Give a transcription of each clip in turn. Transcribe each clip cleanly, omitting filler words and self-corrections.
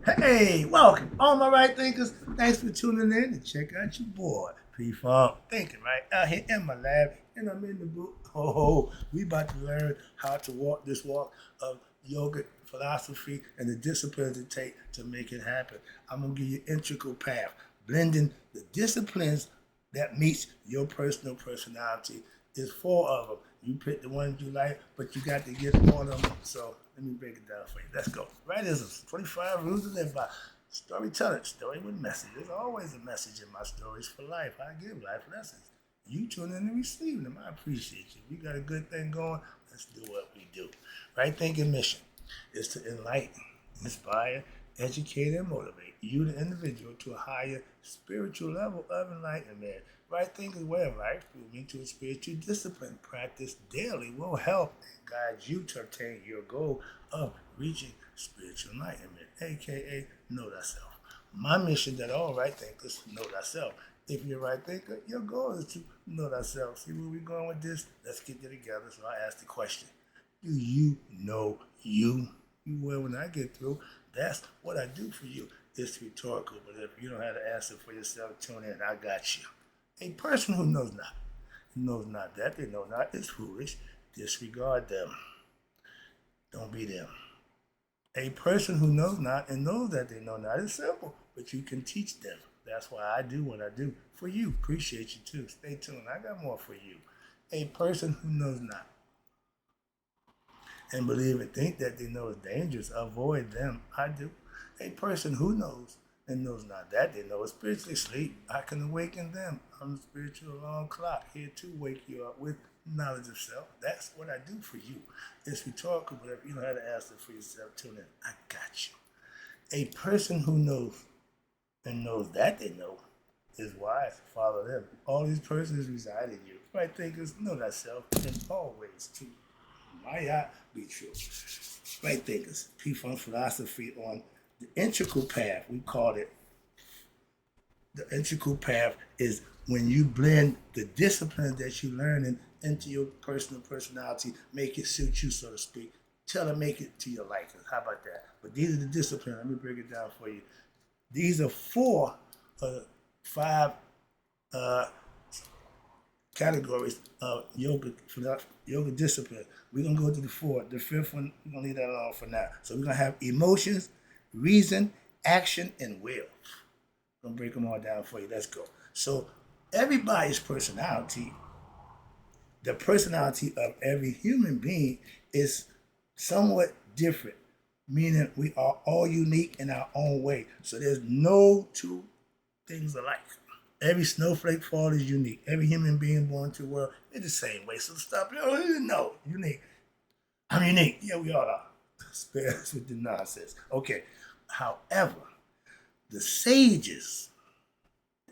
Hey, welcome, all my right thinkers. Thanks for tuning in to check out your boy, P-Funk. Thinking right out here in my lab, and I'm in the book. Oh, we about to learn how to walk this walk of yoga philosophy and the disciplines it takes to make it happen. I'm gonna give you an integral path, blending the disciplines that meets your personal personality. There's four of them. You pick the ones you like, but you got to get one of them. So let me break it down for you. Let's go. Rightisms, 25 rules to live by. Storytelling, story with message. There's always a message in my stories for life. I give life lessons. You tune in and receive them. I appreciate you. We got a good thing going. Let's do what we do. Right thinking mission is to enlighten, inspire, educate, and motivate you, the individual, to a higher spiritual level of enlightenment. Right thinking way of life, moving to a spiritual discipline, practice daily will help and guide you to obtain your goal of reaching spiritual enlightenment, aka know thyself. My mission that all right thinkers know thyself. If you're a right thinker, your goal is to know thyself. See where we're going with this? Let's get it together. So I ask the question: do you know you? You will when I get through. That's what I do for you. It's rhetorical, but if you don't have the answer for yourself, tune in. I got you. A person who knows not that they know not, is foolish. Disregard them. Don't be them. A person who knows not and knows that they know not is simple, but you can teach them. That's why I do what I do for you. Appreciate you too. Stay tuned. I got more for you. A person who knows not and believe and think that they know is dangerous, avoid them. I do. A person who knows and knows not that they know is spiritually asleep. I can awaken them. I'm the spiritual alarm clock here to wake you up with knowledge of self. That's what I do for you. It's rhetorical, but if you know how to answer for yourself, tune in. I got you. A person who knows and knows that they know is wise. Follow them. All these persons reside in you. Right thinkers know thyself and always to might not be true. Right thinkers. P-Funk philosophy on the integral path. We call it the integral path is when you blend the disciplines that you learn into your personal personality, make it suit you, so to speak. Tell it, make it to your liking. How about that? But these are the disciplines. Let me break it down for you. These are four five uh, categories of yoga discipline. We're gonna go to the four. The fifth one, we're gonna leave that alone for now. So we're gonna have emotions, reason, action, and will. I'm gonna break them all down for you. Let's go. So everybody's personality, the personality of every human being is somewhat different, meaning we are all unique in our own way. So there's no two things alike. Every snowflake fall is unique. Every human being born to the world is the same way. So stop. No, unique. I'm unique. Yeah, we all are. Spare us with the nonsense. Okay. However, the sages,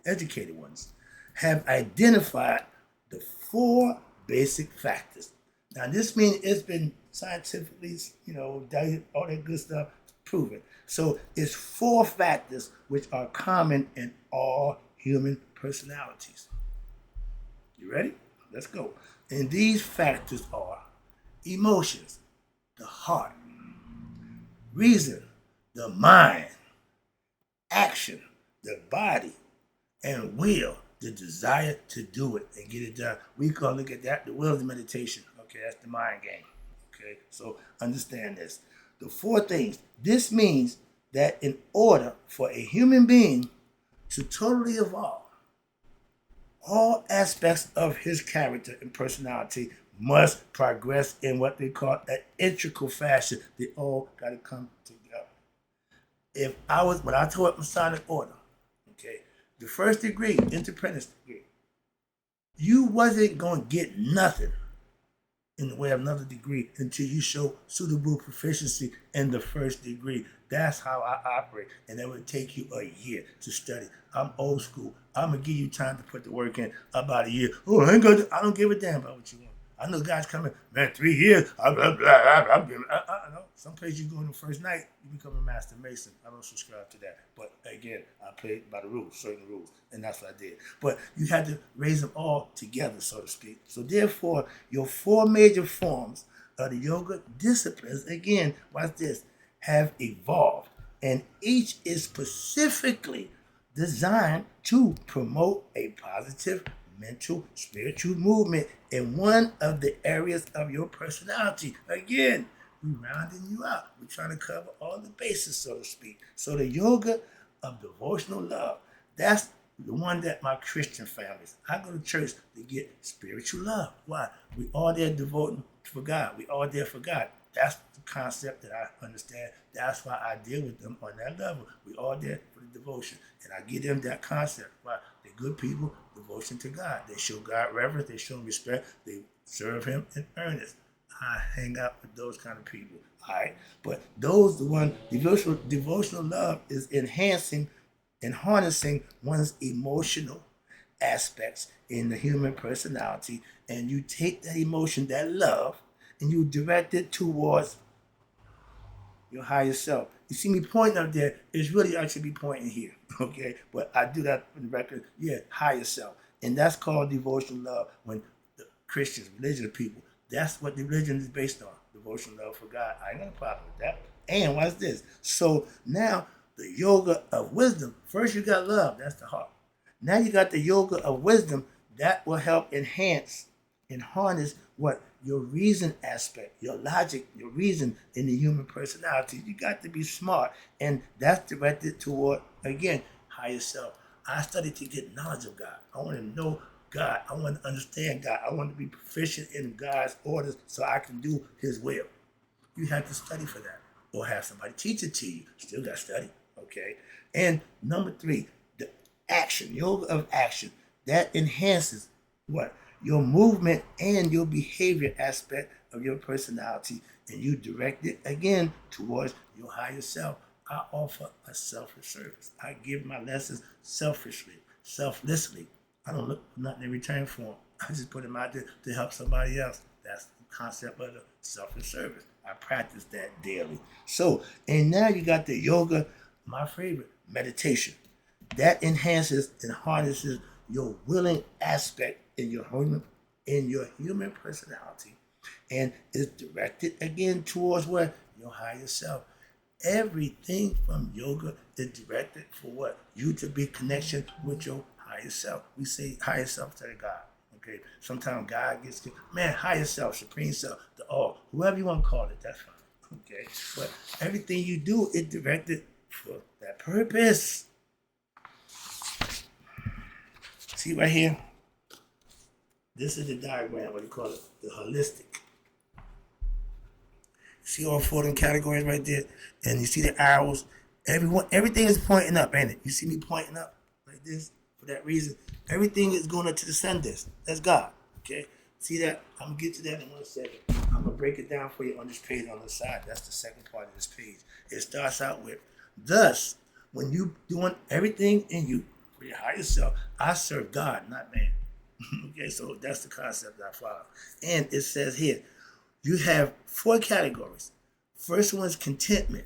educated ones, have identified the four basic factors. Now, this means it's been scientifically, all that good stuff proven. So it's four factors which are common in all human personalities. You ready? Let's go. And these factors are emotions, the heart; reason, the mind; action, the body; and will, the desire to do it and get it done. We gonna look at that. The will is meditation. Okay, that's the mind game. Okay, so understand this. The four things. This means that in order for a human being to totally evolve, all aspects of his character and personality must progress in what they call an integral fashion. They all got to come together. If I was, when I taught Masonic order, okay, the first degree, independence degree, you wasn't going to get nothing in the way of another degree until you show suitable proficiency in the first degree. That's how I operate. And it would take you a year to study. I'm old school. I'm going to give you time to put the work in about a year. Oh, I don't give a damn about what you want. I know guys coming, man, 3 years. No. Some place you go in the first night, you become a master mason. I don't subscribe to that. But again, I play by the rules, certain rules. And that's what I did. But you had to raise them all together, so to speak. So therefore, your four major forms of the yoga disciplines, again, watch this, have evolved. and each is specifically designed to promote a positive mental, spiritual movement in one of the areas of your personality. Again, we're rounding you out. We're trying to cover all the bases, so to speak. So the yoga of devotional love, that's the one that my Christian families, I go to church to get spiritual love. Why? We all there devoting for God. We all there for God. That's the concept that I understand. That's why I deal with them on that level. We all there for the devotion. And I give them that concept. Why? They're good people, devotion to God. They show God reverence, they show him respect, they serve him in earnest. I hang out with those kind of people. All right. But those the one devotional love is enhancing and harnessing one's emotional aspects in the human personality, and you take that emotion, that love, and you direct it towards your higher self. You see me pointing up there, it's really I should be pointing here, okay? But I do that in the record, yeah, higher self. And that's called devotional love. When the Christians, religious people, that's what the religion is based on, devotional love for God. I ain't got a problem with that. And watch this. So now the yoga of wisdom, first you got love, that's the heart. Now you got the yoga of wisdom, that will help enhance and harness what? Your reason aspect, your logic, your reason in the human personality. You got to be smart. And that's directed toward, again, higher self. I study to get knowledge of God. I want to know God. I want to understand God. I want to be proficient in God's orders so I can do his will. You have to study for that. Or have somebody teach it to you. Still got to study. Okay? And number 3, the action, yoga of action. That enhances what? Your movement and your behavior aspect of your personality, and you direct it again towards your higher self. I offer a selfless service. I give my lessons selfishly, selflessly. I don't look for nothing in return for them. I just put them out there to help somebody else. That's the concept of the selfless service. I practice that daily. So, and now you got the yoga, my favorite, meditation. That enhances and harnesses your willing aspect in your human personality, and is directed again towards what? Your higher self. Everything from yoga is directed for what? You to be connection with your higher self. We say higher self to God. Okay. Sometimes God gets higher self, supreme self, the all, whoever you want to call it, that's fine. Okay. But everything you do is directed for that purpose. See right here? This is the diagram, what do you call it? The holistic. See all 4 of them categories right there? And you see the arrows? Everything is pointing up, ain't it? You see me pointing up like this? For that reason, everything is going up to the center. That's God, okay? See that? I'm going to get to that in 1 second. I'm going to break it down for you on this page on the side. That's the second part of this page. It starts out with, thus, when you doing everything in you for your higher self, I serve God, not man. Okay, so that's the concept I follow. And it says here, you have 4 categories. First one is contentment.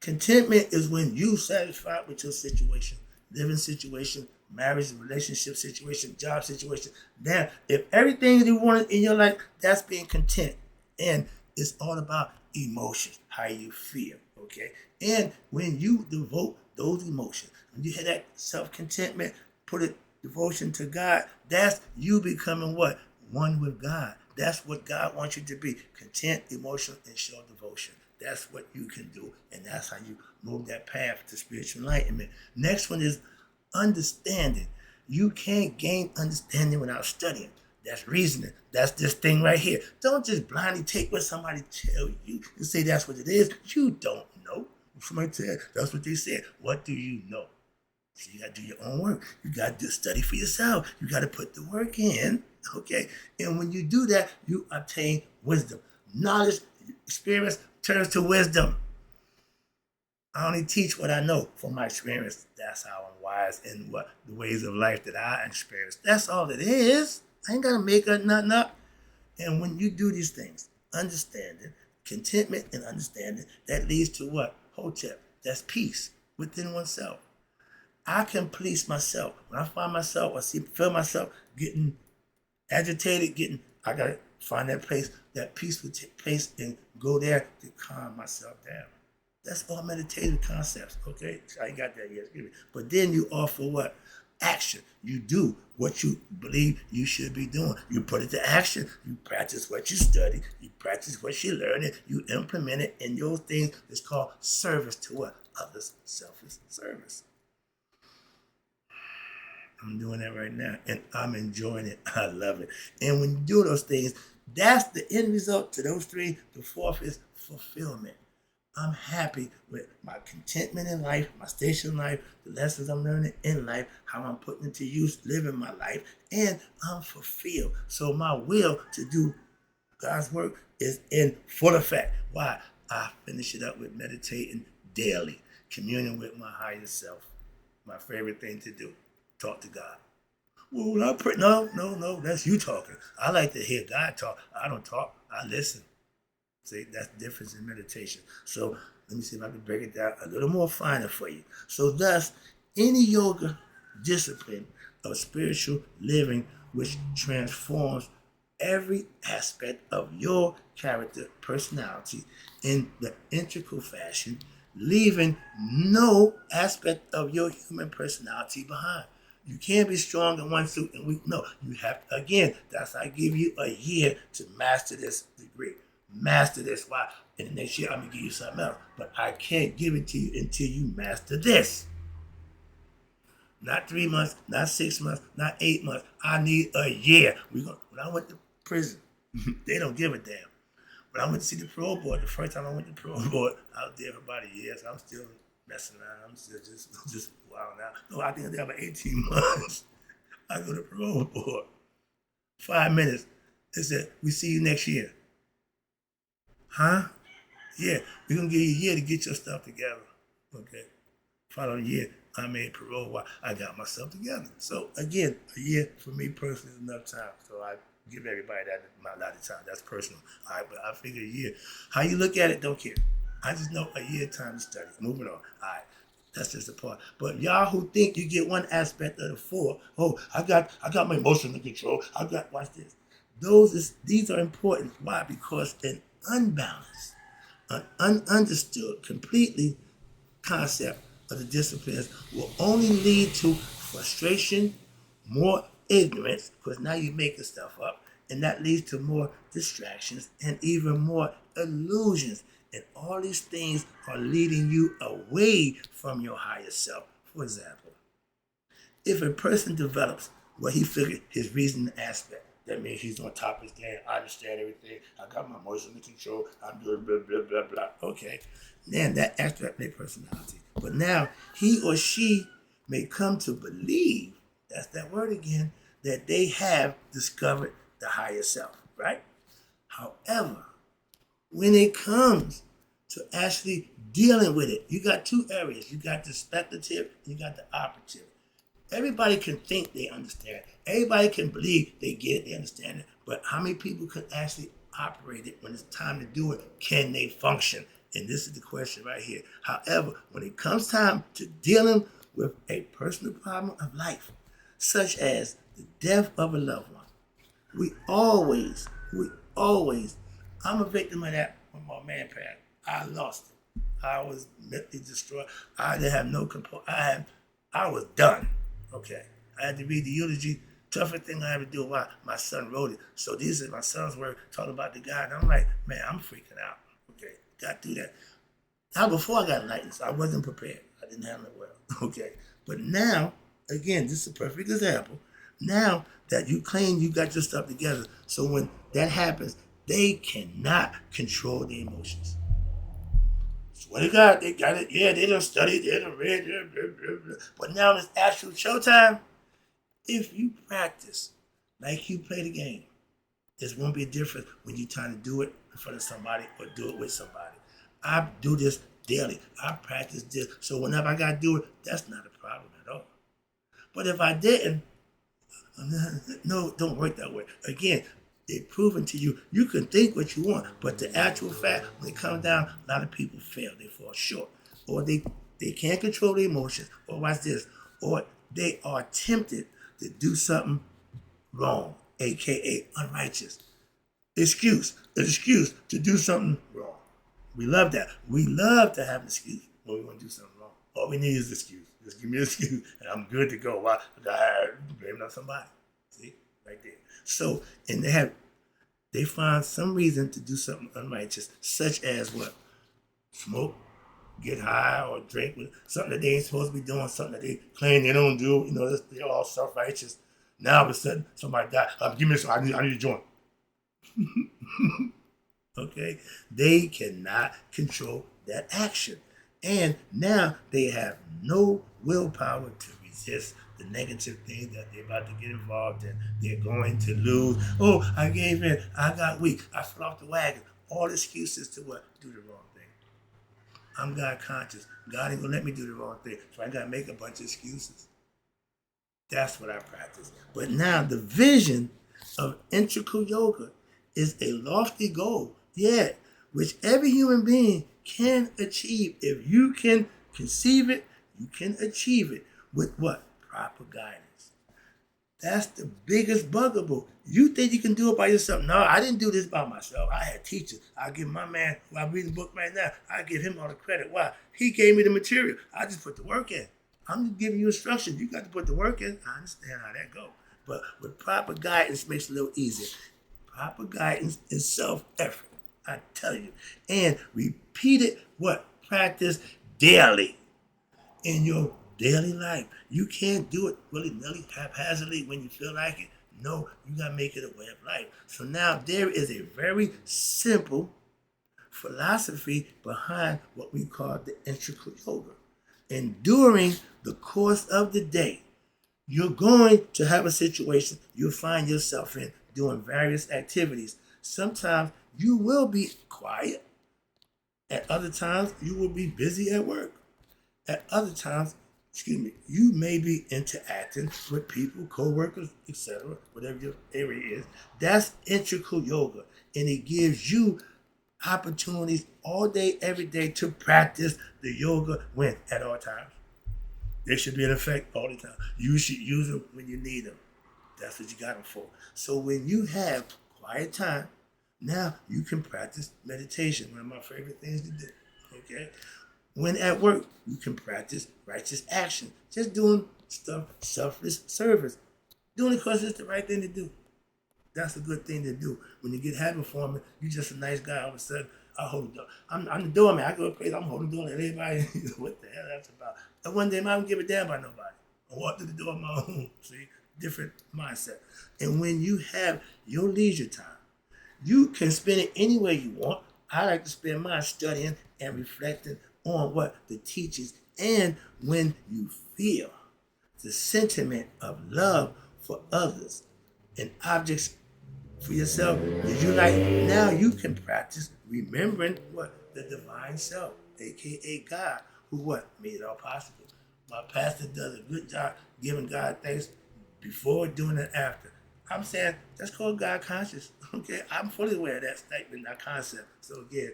Contentment is when you satisfied with your situation, living situation, marriage, relationship situation, job situation. Now, if everything you wanted in your life, that's being content. And it's all about emotions, how you feel, okay? And when you devote those emotions, when you have that self-contentment, put it devotion to God, that's you becoming what? One with God. That's what God wants you to be. Content, emotional, and show devotion. That's what you can do. And that's how you move that path to spiritual enlightenment. Next one is understanding. You can't gain understanding without studying. That's reasoning. That's this thing right here. Don't just blindly take what somebody tell you and say that's what it is. You don't know. If somebody tell that's what they said. What do you know? So you got to do your own work. You got to study for yourself. You got to put the work in, okay? And when you do that, you obtain wisdom. Knowledge, experience turns to wisdom. I only teach what I know from my experience. That's how I'm wise in what the ways of life that I experience. That's all it is. I ain't got to make nothing up. And when you do these things, understanding, contentment and understanding, that leads to what? Hotep. That's peace within oneself. I can police myself. When I find myself, feel myself getting agitated, I got to find that place, that peace will take place and go there to calm myself down. That's all meditative concepts, okay? I ain't got that yet, excuse me. But then you offer what? Action. You do what you believe you should be doing. You put it to action. You practice what you study. You practice what you learn. You implement it in those things. It's called service to what? Others. Selfless service. I'm doing that right now, and I'm enjoying it. I love it. And when you do those things, that's the end result to those three. The fourth is fulfillment. I'm happy with my contentment in life, my station in life, the lessons I'm learning in life, how I'm putting into use, living my life, and I'm fulfilled. So my will to do God's work is in full effect. Why? I finish it up with meditating daily, communing with my higher self. My favorite thing to do. Talk to God. Well, no, that's you talking. I like to hear God talk. I don't talk, I listen. See, that's the difference in meditation. So let me see if I can break it down a little more finer for you. So thus, any yoga discipline of spiritual living which transforms every aspect of your character, personality in the integral fashion, leaving no aspect of your human personality behind. You can't be strong in one suit and weak. No, you have to, again, that's I give you a year to master this degree. Master this. Why? In the next year, I'm going to give you something else. But I can't give it to you until you master this. Not 3 months, not 6 months, not 8 months. I need a year. When I went to prison, they don't give a damn. When I went to see the parole board, the first time I went to the parole board, I was there for about a year, so I'm still messing around. I'm still just wild now. No, I think I'm there about 18 months. I go to parole board. 5 minutes. They said, we see you next year. Huh? Yeah, we're going to give you a year to get your stuff together. Okay. Following year, I made parole while I got myself together. So, again, a year for me personally is enough time. So, I give everybody that amount of time. That's personal. All right, but I figure a year. How you look at it, don't care. I just know a year time to study. Moving on. All right. That's just a part. But y'all who think you get one aspect of the four, oh, I got my emotional control. Watch this. These are important. Why? Because an unbalanced, an ununderstood completely concept of the disciplines will only lead to frustration, more ignorance, because now you're making stuff up, and that leads to more distractions and even more illusions. And all these things are leading you away from your higher self. For example, if a person develops what he figured his reasoning aspect, that means he's on top of his game. I understand everything. I got my emotional control. I'm doing blah, blah, blah, blah. Okay. Then that abstract their personality. But now he or she may come to believe, that's that word again, that they have discovered the higher self, right? However, when it comes to actually dealing with it, you got two areas. You got the speculative and you got the operative. Everybody can think they understand. Everybody can believe they get it, they understand it. But how many people can actually operate it when it's time to do it? Can they function? And this is the question right here. However, when it comes time to dealing with a personal problem of life, such as the death of a loved one, we always, I'm a victim of that when my man passed. I lost it. I was mentally destroyed. I didn't have no composure. I was done. Okay. I had to read the eulogy. Toughest thing I had to do. Why? My son wrote it. So these are my son's words talking about the guy. And I'm like, man, I'm freaking out. Okay. Got through that. Now, before I got enlightened, so I wasn't prepared. I didn't handle it well. Okay. But now, again, this is a perfect example. Now that you claim you got your stuff together, so when that happens, they cannot control their emotions. Swear to God, they got it. Yeah, they done studied, they done read, blah, blah, blah. But now it's actual showtime. If you practice like you play the game, there's won't be a difference when you're trying to do it in front of somebody or do it with somebody. I do this daily. I practice this. So whenever I got to do it, that's not a problem at all. But if I didn't, no, don't work that way. Again, they've proven to you, you can think what you want, but the actual fact, when it comes down, a lot of people fail. They fall short. Or they can't control their emotions. Or watch this. Or they are tempted to do something wrong, a.k.a. unrighteous. An excuse to do something wrong. We love that. We love to have an excuse when we want to do something wrong. All we need is an excuse. Just give me an excuse, and I'm good to go. Why? Blame it on somebody. See, right there. So, and they find some reason to do something unrighteous, such as what? Smoke, get high, or drink with something that they ain't supposed to be doing, something that they claim they don't do. They're all self-righteous. Now all of a sudden, somebody died. Give me some. I need a joint. Okay, they cannot control that action, and now they have no willpower to resist the negative thing that they're about to get involved in. They're going to lose. Oh, I gave in. I got weak. I fell off the wagon. All excuses to what? Do the wrong thing. I'm God conscious. God ain't gonna let me do the wrong thing, so I gotta make a bunch of excuses. That's what I practice. But now the vision of integral yoga is a lofty goal, yet which every human being can achieve. If you can conceive it, you can achieve it with what? Proper guidance. That's the biggest bugaboo. You think you can do it by yourself? No, I didn't do this by myself. I had teachers. I give my man, who I'm reading the book right now, I give him all the credit. Why? He gave me the material. I just put the work in. I'm just giving you instructions. You got to put the work in. I understand how that goes. But with proper guidance, it makes it a little easier. Proper guidance is self-effort, I tell you. And repeated what? Practice daily in your daily life. You can't do it willy-nilly, haphazardly when you feel like it. No, you got to make it a way of life. So now there is a very simple philosophy behind what we call the integral yoga. And during the course of the day, you're going to have a situation you'll find yourself in doing various activities. Sometimes you will be quiet. At other times, you will be busy at work. At other times, you may be interacting with people, co-workers, etc., whatever your area is. That's integral yoga. And it gives you opportunities all day, every day to practice the yoga when? At all times. They should be in effect all the time. You should use them when you need them. That's what you got them for. So when you have quiet time, now you can practice meditation, one of my favorite things to do. Okay? When at work, you can practice righteous action. Just doing stuff, selfless service. Doing it because it's the right thing to do. That's a good thing to do. When you get habit forming, you're just a nice guy. All of a sudden, I hold the door. I'm the doorman. I go to place, I'm holding the door. And everybody, what the hell that's about? And one day, I don't give a damn about nobody. I walk through the door on my own. See? Different mindset. And when you have your leisure time, you can spend it any way you want. I like to spend mine studying and reflecting on what the teachers, and when you feel the sentiment of love for others and objects for yourself, now you can practice remembering what? The divine self, aka God, who what? Made it all possible. My pastor does a good job giving God thanks before, during, and after. I'm saying that's called God conscious. Okay, I'm fully aware of that statement, that concept. So again,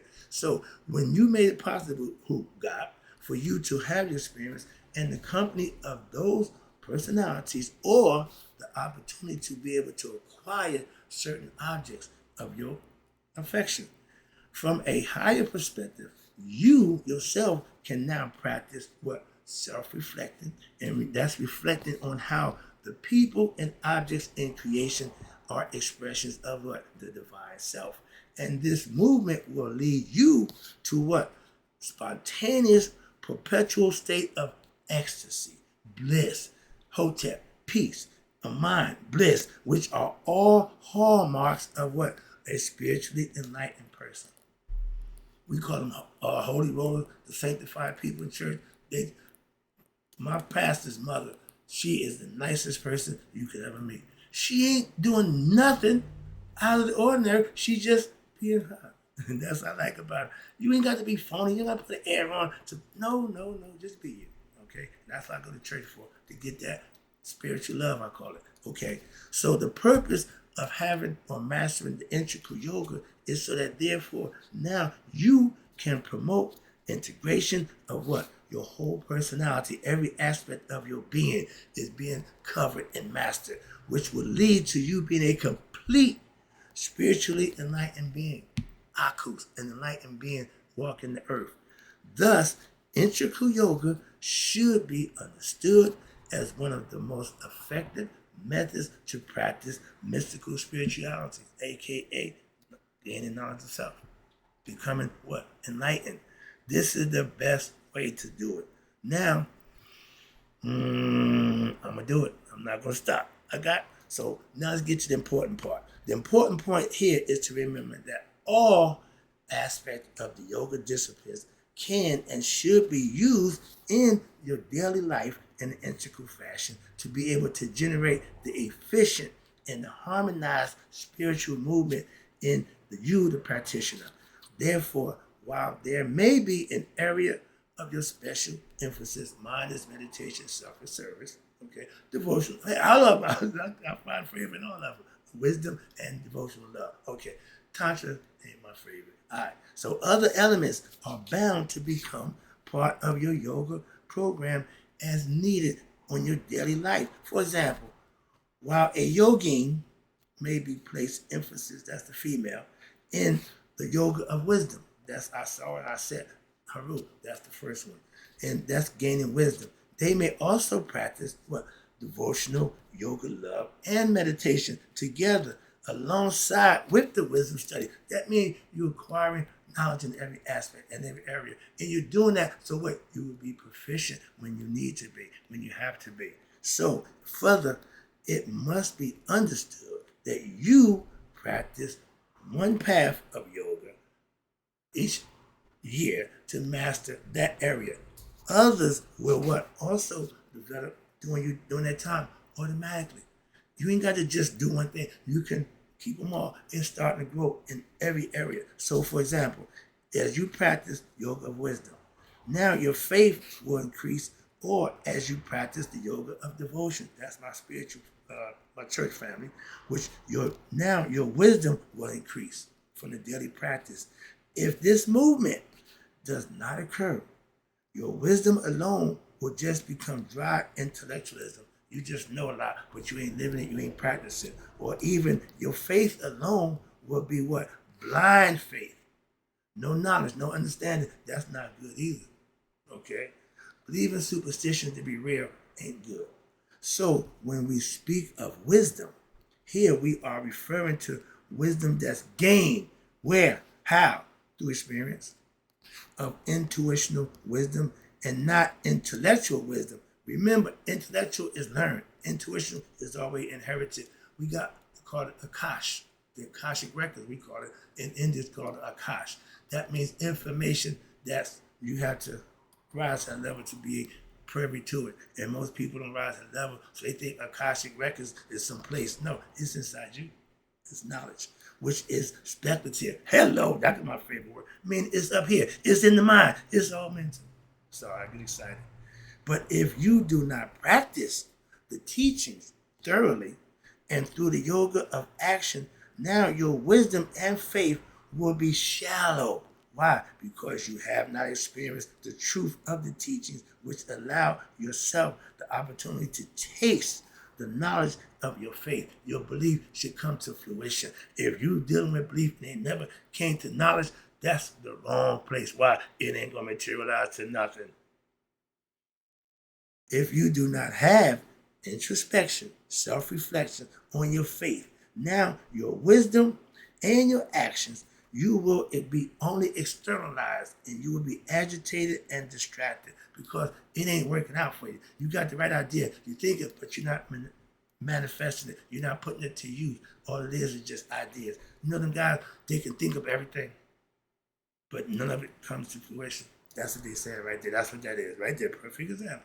when you made it possible, God, for you to have the experience and the company of those personalities, or the opportunity to be able to acquire certain objects of your affection. From a higher perspective, you yourself can now practice what? Self-reflecting, and that's reflecting on how the people and objects in creation are expressions of what? The divine self. And this movement will lead you to what? Spontaneous, perpetual state of ecstasy, bliss, hotep, peace, a mind, bliss, which are all hallmarks of what? A spiritually enlightened person. We call them holy rollers, the sanctified people in church. My pastor's mother, she is the nicest person you could ever meet. She ain't doing nothing out of the ordinary. She just being her. And that's what I like about her. You ain't got to be phony. You ain't got to put the air on. No, just be you. Okay? That's what I go to church for, to get that spiritual love, I call it. Okay? So the purpose of having or mastering the integral yoga is so that therefore now you can promote integration of what? Your whole personality, every aspect of your being is being covered and mastered, which will lead to you being a complete spiritually enlightened being. Akus, an enlightened being walking the earth. Thus, integral yoga should be understood as one of the most effective methods to practice mystical spirituality, aka gaining knowledge of self, becoming what? Enlightened. This is the best way to do it. Now, I'm gonna do it. I'm not gonna stop. So now let's get to the important part. The important point here is to remember that all aspects of the yoga disciplines can and should be used in your daily life in an integral fashion to be able to generate the efficient and the harmonized spiritual movement in you, the practitioner. Therefore, while there may be an area of your special emphasis, mindless meditation, self-service, okay, devotional. Hey, I love I find favor in all of them. Wisdom and devotional love. Okay, Tantra ain't my favorite. All right, so other elements are bound to become part of your yoga program as needed on your daily life. For example, while a yogin may be placed emphasis, that's the female, in the yoga of wisdom. That's I said Haru, that's the first one. And that's gaining wisdom. They may also practice what? Devotional, yoga, love, and meditation together alongside with the wisdom study. That means you're acquiring knowledge in every aspect and every area. And you're doing that so what? You will be proficient when you need to be, when you have to be. So further, it must be understood that you practice one path of yoga each year to master that area. Others will what? Also develop during that time automatically. You ain't got to just do one thing. You can keep them all and start to grow in every area. So for example, as you practice yoga of wisdom, now your faith will increase, or as you practice the yoga of devotion, that's my spiritual, my church family, which your wisdom will increase from the daily practice. If this movement does not occur, your wisdom alone will just become dry intellectualism. You just know a lot, but you ain't living it, you ain't practicing. Or even your faith alone will be what? Blind faith. No knowledge, no understanding. That's not good either. Okay? Believing superstition to be real ain't good. So when we speak of wisdom, here we are referring to wisdom that's gained. Where? How? Through experience of intuitional wisdom and not intellectual wisdom. Remember, intellectual is learned. Intuition is already inherited. We call it Akash. The Akashic records, we call it. In India, it's called Akash. That means information that you have to rise to that level to be privy to it. And most people don't rise to that level, so they think Akashic records is someplace. No, it's inside you. It's knowledge, which is speculative. Hello, that's my favorite word. I mean, it's up here. It's in the mind. It's all mental. Sorry, I get excited. But if you do not practice the teachings thoroughly and through the yoga of action, now your wisdom and faith will be shallow. Why? Because you have not experienced the truth of the teachings, which allow yourself the opportunity to taste the knowledge of your faith. Your belief should come to fruition. If you dealing with belief and they never came to knowledge, that's the wrong place. Why? It ain't going to materialize to nothing. If you do not have introspection, self-reflection on your faith, now your wisdom and your actions, you will be only externalized and you will be agitated and distracted because it ain't working out for you. You got the right idea. You think it, but you're not manifesting it. You're not putting it to use. All it is just ideas. You know them guys, they can think of everything, but none of it comes to fruition. That's what they said right there. That's what that is right there. Perfect example.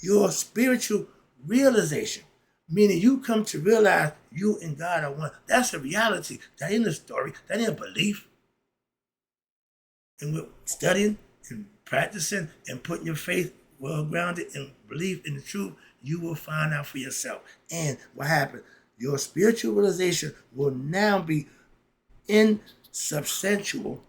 Your spiritual realization, meaning you come to realize you and God are one. That's a reality. That ain't a story. That ain't a belief. And with studying and practicing and putting your faith well grounded in belief in the truth, you will find out for yourself. And what happened? Your spiritual realization will now be insubstantial,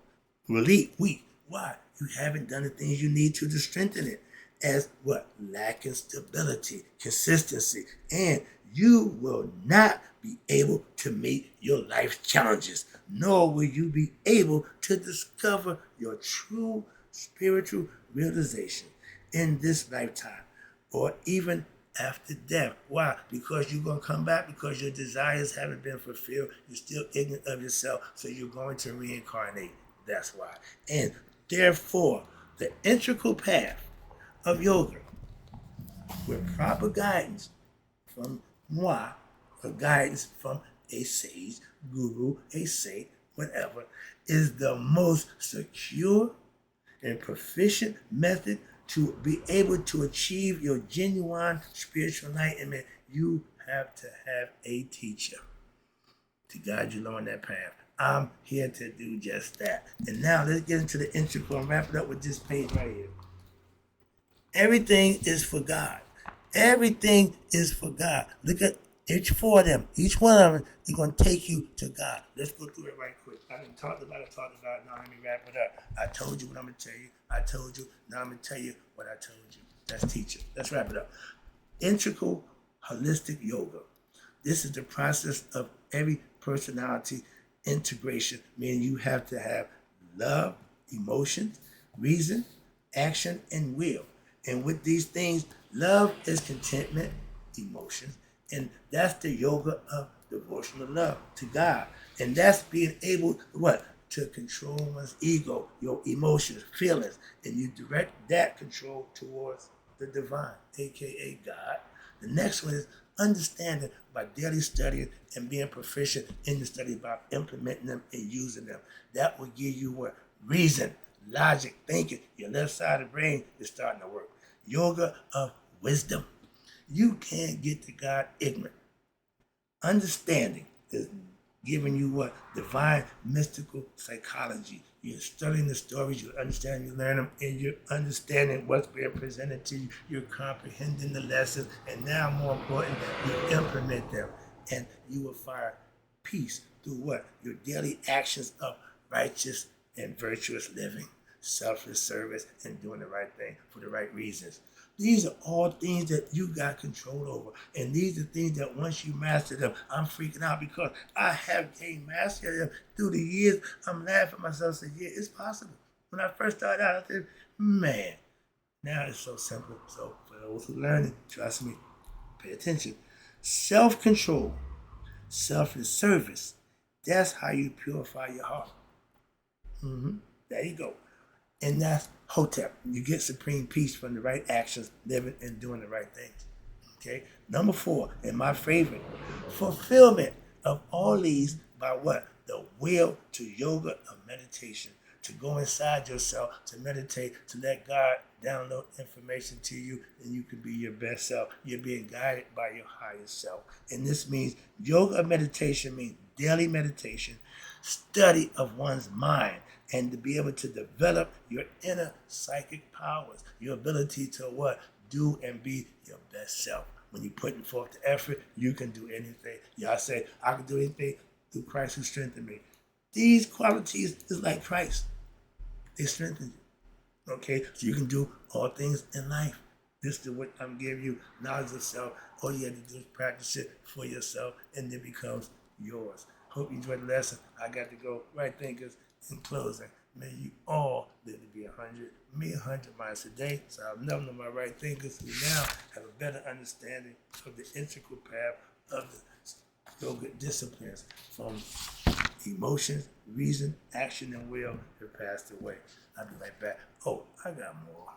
weak. Why? You haven't done the things you need to strengthen it. as what? Lacking stability, consistency, and you will not be able to meet your life challenges, nor will you be able to discover your true spiritual realization in this lifetime or even after death. Why? Because you're going to come back because your desires haven't been fulfilled. You're still ignorant of yourself, so you're going to reincarnate. That's why. And therefore, the integral path of yoga with proper guidance from moi, or guidance from a sage, guru, a saint, whatever, is the most secure and proficient method to be able to achieve your genuine spiritual enlightenment. You have to have a teacher to guide you along that path. I'm here to do just that. And now let's get into the integral and wrap it up with this page right here. Everything is for God. Everything is for God. Look at each four of them. Each one of them is going to take you to God. Let's go through it right quick. I done talked about it. Now let me wrap it up. I told you what I'm going to tell you. I told you. Now I'm going to tell you what I told you. That's teaching. Let's wrap it up. Integral holistic yoga. This is the process of every personality integration, meaning you have to have love, emotions, reason, action, and will. And with these things, love is contentment, emotions, and that's the yoga of devotional love to God. And that's being able what? To control one's ego, your emotions, feelings, and you direct that control towards the divine, aka God. The next one is understanding by daily studying and being proficient in the study by implementing them and using them. That will give you what? Reason, logic, thinking. Your left side of the brain is starting to work. Yoga of wisdom. You can't get to God ignorant. Understanding is giving you what? Divine mystical psychology. You're studying the stories, you understand, you learn them, and you're understanding what's being presented to you. You're comprehending the lessons, and now more important, you implement them. And you will find peace through what? Your daily actions of righteous and virtuous living, selfless service, and doing the right thing for the right reasons. These are all things that you got control over. And these are things that once you master them, I'm freaking out because I have gained mastery of them through the years. I'm laughing at myself saying, yeah, it's possible. When I first started out, I said, man, now it's so simple. So for those who learn it, trust me, pay attention. Self-control, selfless service, that's how you purify your heart. There you go. And that's Hotep. You get supreme peace from the right actions, living and doing the right things. Okay? Number 4, and my favorite, fulfillment of all these by what? The will to yoga of meditation. To go inside yourself, to meditate, to let God download information to you, and you can be your best self. You're being guided by your higher self. And this means yoga of meditation means daily meditation, study of one's mind, and to be able to develop your inner psychic powers, your ability to what? Do and be your best self. When you're putting forth the effort, you can do anything. Y'all say, I can do anything through Christ who strengthened me. These qualities is like Christ. They strengthen you. Okay? So you can do all things in life. This is what I'm giving you, knowledge of self. All you have to do is practice it for yourself, and it becomes yours. Hope you enjoyed the lesson. I got to go. Right thinkers, in closing, may you all live to be 100. Me 100 miles a day. So I've known my right thinkers who now have a better understanding of the integral path of the yoga disciplines from emotions, reason, action, and will have passed away. I'll be right back. Oh, I got more.